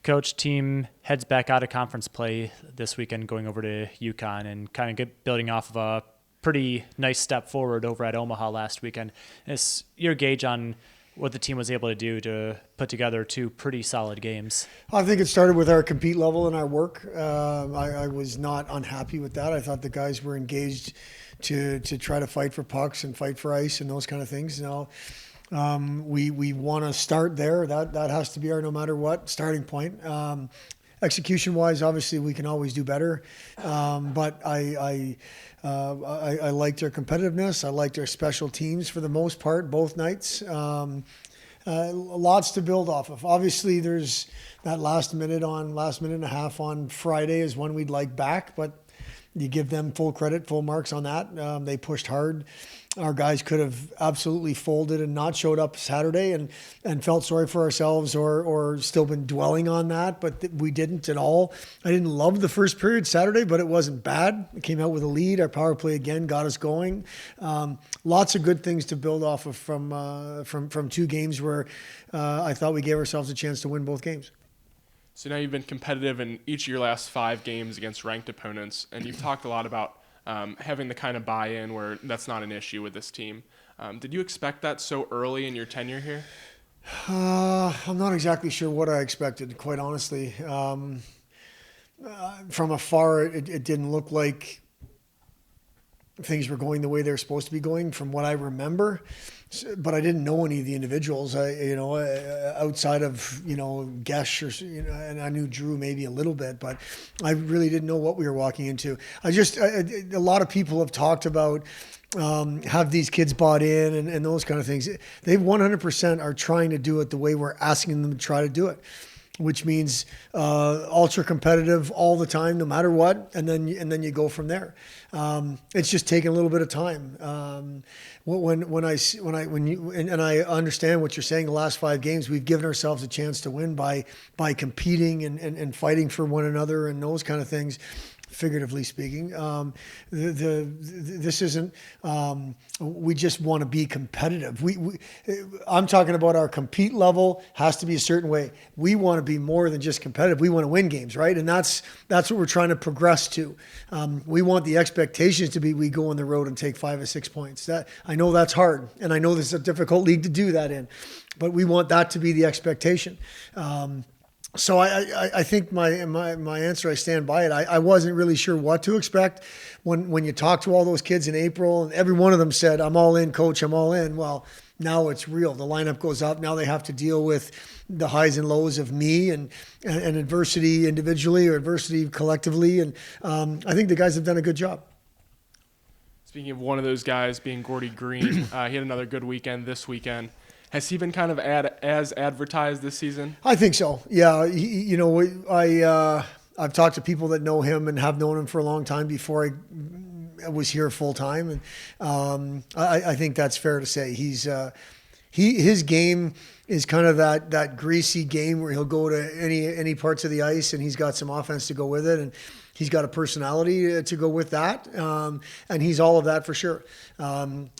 Coach, team heads back out of conference play this weekend, going over to UConn and kind of building off of a pretty nice step forward over at Omaha last weekend. It's your gauge on what the team was able to do to put together two pretty solid games. I think it started with our compete level and our work. I was not unhappy with that. I thought the guys were engaged to try to fight for pucks and fight for ice and those kind of things. Now, we want to start there. That has to be our no matter what starting point. Execution-wise, obviously, we can always do better. But I liked their competitiveness. I liked their special teams for the most part, both nights. Lots to build off of. Obviously, there's that last minute and a half on Friday is one we'd like back, but you give them full credit, full marks on that. They pushed hard. Our guys could have absolutely folded and not showed up Saturday and felt sorry for ourselves or still been dwelling on that, but we didn't at all. I didn't love the first period Saturday, but it wasn't bad. It came out with a lead. Our power play again got us going. Lots of good things to build off of from two games where I thought we gave ourselves a chance to win both games. So now you've been competitive in each of your last 5 games against ranked opponents, and you've talked a lot about having the kind of buy-in where that's not an issue with this team. Did you expect that so early in your tenure here? I'm not exactly sure what I expected, quite honestly. From afar, it didn't look like things were going the way they're supposed to be going from what I remember. But I didn't know any of the individuals, outside of, Gesh and I knew Drew maybe a little bit, but I really didn't know what we were walking into. A lot of people have talked about have these kids bought in and those kind of things. They 100% are trying to do it the way we're asking them to try to do it, which means ultra competitive all the time, no matter what, and then you go from there. It's just taking a little bit of time. I understand what you're saying. The last 5 games, we've given ourselves a chance to win by competing and fighting for one another and those kind of things. Figuratively speaking, this isn't. We just want to be competitive. I'm talking about our compete level has to be a certain way. We want to be more than just competitive. We want to win games, right? And that's what we're trying to progress to. We want the expectations to be we go on the road and take 5 or 6 points. That I know that's hard, and I know this is a difficult league to do that in, but we want that to be the expectation. So I think my answer, I stand by it. I wasn't really sure what to expect when you talk to all those kids in April, and every one of them said, "I'm all in, coach, I'm all in." Well, now it's real. The lineup goes up. Now they have to deal with the highs and lows of me and adversity individually or adversity collectively. And I think the guys have done a good job. Speaking of one of those guys being Gordie Green, he had another good weekend this weekend. Has he been kind of as advertised this season? I think so. Yeah. I've talked to people that know him and have known him for a long time before I was here full time. And I think that's fair to say. His game is kind of that greasy game where he'll go to any parts of the ice and he's got some offense to go with it. And he's got a personality to go with that. And he's all of that for sure.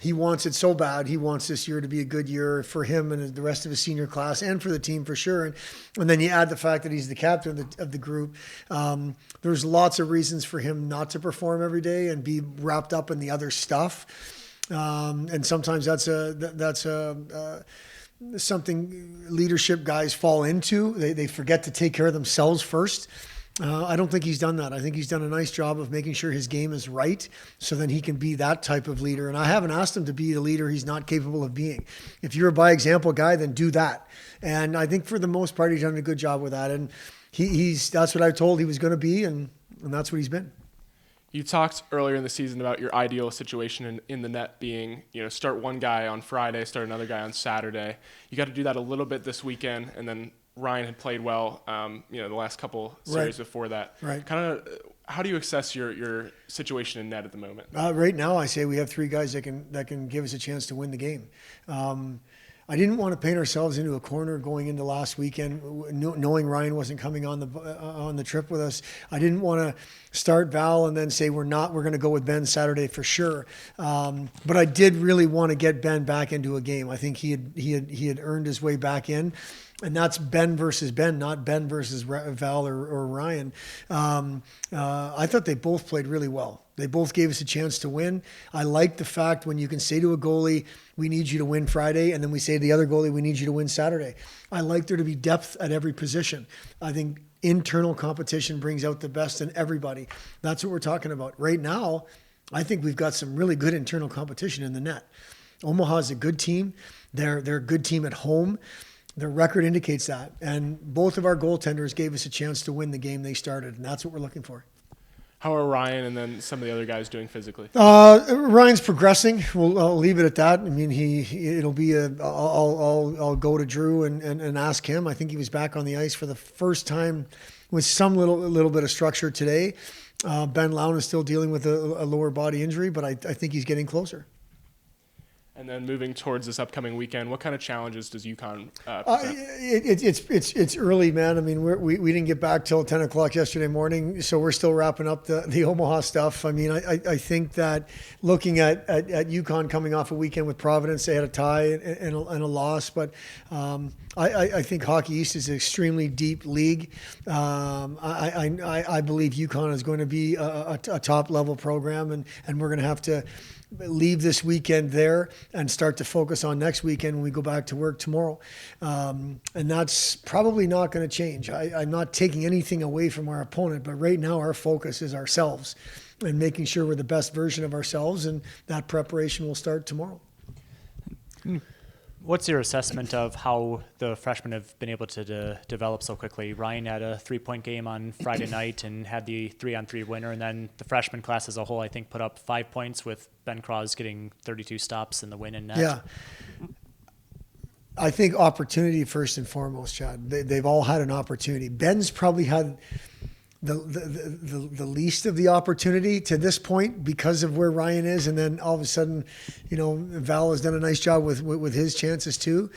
He wants it so bad. He wants this year to be a good year for him and the rest of his senior class and for the team for sure. And then you add the fact that he's the captain of the group. There's lots of reasons for him not to perform every day and be wrapped up in the other stuff. And sometimes that's something leadership guys fall into. They forget to take care of themselves first. I don't think he's done that. I think he's done a nice job of making sure his game is right so then he can be that type of leader. And I haven't asked him to be the leader he's not capable of being. If you're a by example guy, then do that. And I think for the most part, he's done a good job with that. And that's what I told he was going to be, and that's what he's been. You talked earlier in the season about your ideal situation in the net being, start one guy on Friday, start another guy on Saturday. You got to do that a little bit this weekend, and then Ryan had played well, the last couple series before that. Right. Kind of, how do you assess your situation in net at the moment? Right now, I say we have 3 guys that can give us a chance to win the game. I didn't want to paint ourselves into a corner going into last weekend, knowing Ryan wasn't coming on the trip with us. I didn't want to start Val and then say we're going to go with Ben Saturday for sure. But I did really want to get Ben back into a game. I think he had earned his way back in. And that's Ben versus Ben, not Ben versus Val or Ryan. I thought they both played really well. They both gave us a chance to win. I like the fact when you can say to a goalie, we need you to win Friday, and then we say to the other goalie, we need you to win Saturday. I like there to be depth at every position. I think internal competition brings out the best in everybody. That's what we're talking about. Right now, I think we've got some really good internal competition in the net. Omaha's a good team. They're a good team at home. Their record indicates that. And both of our goaltenders gave us a chance to win the game they started, and that's what we're looking for. How are Ryan and then some of the other guys doing physically? Ryan's progressing. I'll leave it at that. I mean, it'll be I'll go to Drew and ask him. I think he was back on the ice for the first time with some little bit of structure today. Ben Lown is still dealing with a lower body injury, but I think he's getting closer. And then moving towards this upcoming weekend, what kind of challenges does UConn present? It's early, man. I mean, we didn't get back till 10 o'clock yesterday morning, so we're still wrapping up the Omaha stuff. I mean, I think that looking at UConn coming off a weekend with Providence, they had a tie and a loss, but I think Hockey East is an extremely deep league. I believe UConn is going to be a top level program, and we're going to have to leave this weekend there and start to focus on next weekend when we go back to work tomorrow. And that's probably not going to change. I'm not taking anything away from our opponent, but right now our focus is ourselves and making sure we're the best version of ourselves, and that preparation will start tomorrow. What's your assessment of how the freshmen have been able to develop so quickly? Ryan had a 3-point game on Friday night and had the 3-on-3 winner, and then the freshman class as a whole, I think, put up 5 points with Ben Cross getting 32 stops in the win in net. Yeah. I think opportunity first and foremost, Chad. They've all had an opportunity. Ben's probably had the least of the opportunity to this point because of where Ryan is, and then all of a sudden, Val has done a nice job with his chances too.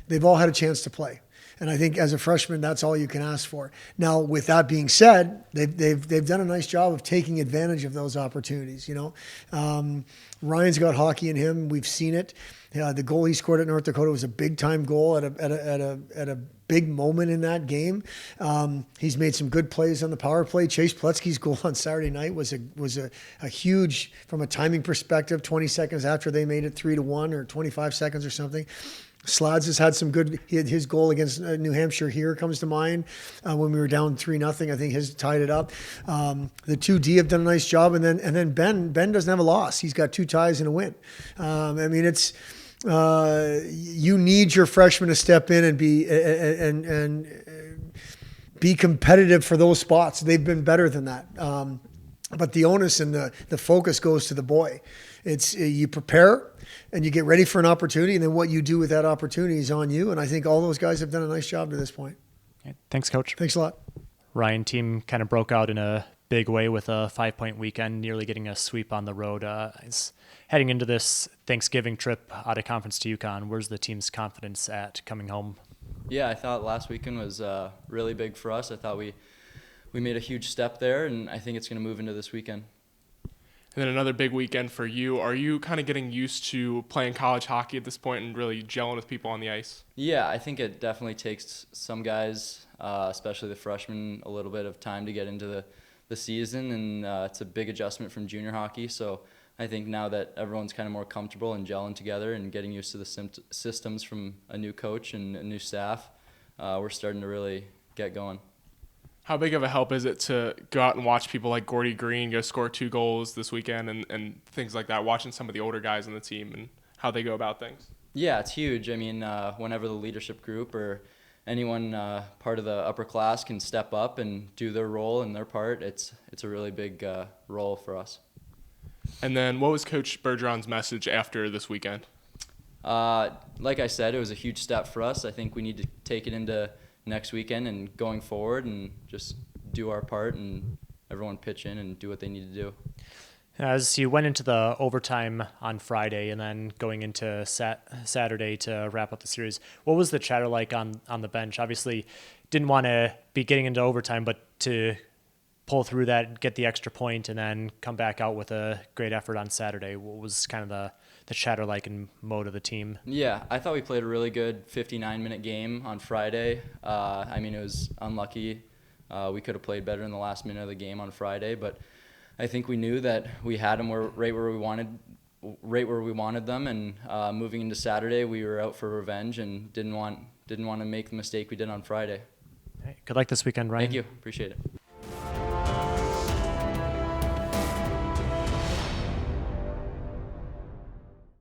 They've all had a chance to play, and I think as a freshman, that's all you can ask for. Now, with that being said, they've done a nice job of taking advantage of those opportunities. Ryan's got hockey in him. We've seen it. The goal he scored at North Dakota was a big time goal at a big moment in that game. He's made some good plays on the power play. Chase Pletsky's goal on Saturday night was a huge, from a timing perspective, 20 seconds after they made it 3-1 or 25 seconds or something. Slads has had some good. His goal against New Hampshire here comes to mind when we were down 3-0. I think his tied it up. The 2D have done a nice job, and then Ben doesn't have a loss. He's got 2 ties and a win. I mean, it's. You need your freshmen to step in and be competitive for those spots. They've been better than that. But the onus and the focus goes to the boy. It's you prepare and you get ready for an opportunity, and then what you do with that opportunity is on you. And I think all those guys have done a nice job to this point. Okay. Thanks, Coach. Thanks a lot. Ryan, team kind of broke out in a big way with a 5-point weekend, nearly getting a sweep on the road. Heading into this Thanksgiving trip out of conference to UConn, where's the team's confidence at coming home? Yeah, I thought last weekend was really big for us. I thought we made a huge step there, and I think it's going to move into this weekend. And then another big weekend for you. Are you kind of getting used to playing college hockey at this point and really gelling with people on the ice? Yeah, I think it definitely takes some guys, especially the freshmen, a little bit of time to get into the season, and it's a big adjustment from junior hockey. So I think now that everyone's kind of more comfortable and gelling together and getting used to the systems from a new coach and a new staff, we're starting to really get going. How big of a help is it to go out and watch people like Gordie Green go score 2 goals this weekend and things like that, watching some of the older guys on the team and how they go about things? Yeah, it's huge. I mean, whenever the leadership group or anyone part of the upper class can step up and do their role and their part, it's a really big role for us. And then what was Coach Bergeron's message after this weekend? Like I said, it was a huge step for us. I think we need to take it into next weekend and going forward and just do our part and everyone pitch in and do what they need to do. As you went into the overtime on Friday and then going into Saturday to wrap up the series, what was the chatter like on the bench? Obviously, didn't want to be getting into overtime, but to pull through that, get the extra point, and then come back out with a great effort on Saturday. What was kind of the chatter-like and mode of the team? Yeah, I thought we played a really good 59-minute game on Friday. I mean, it was unlucky. We could have played better in the last minute of the game on Friday, but I think we knew that we had them right where we wanted them, and moving into Saturday, we were out for revenge and didn't want to make the mistake we did on Friday. Good luck this weekend, Ryan. Thank you. Appreciate it.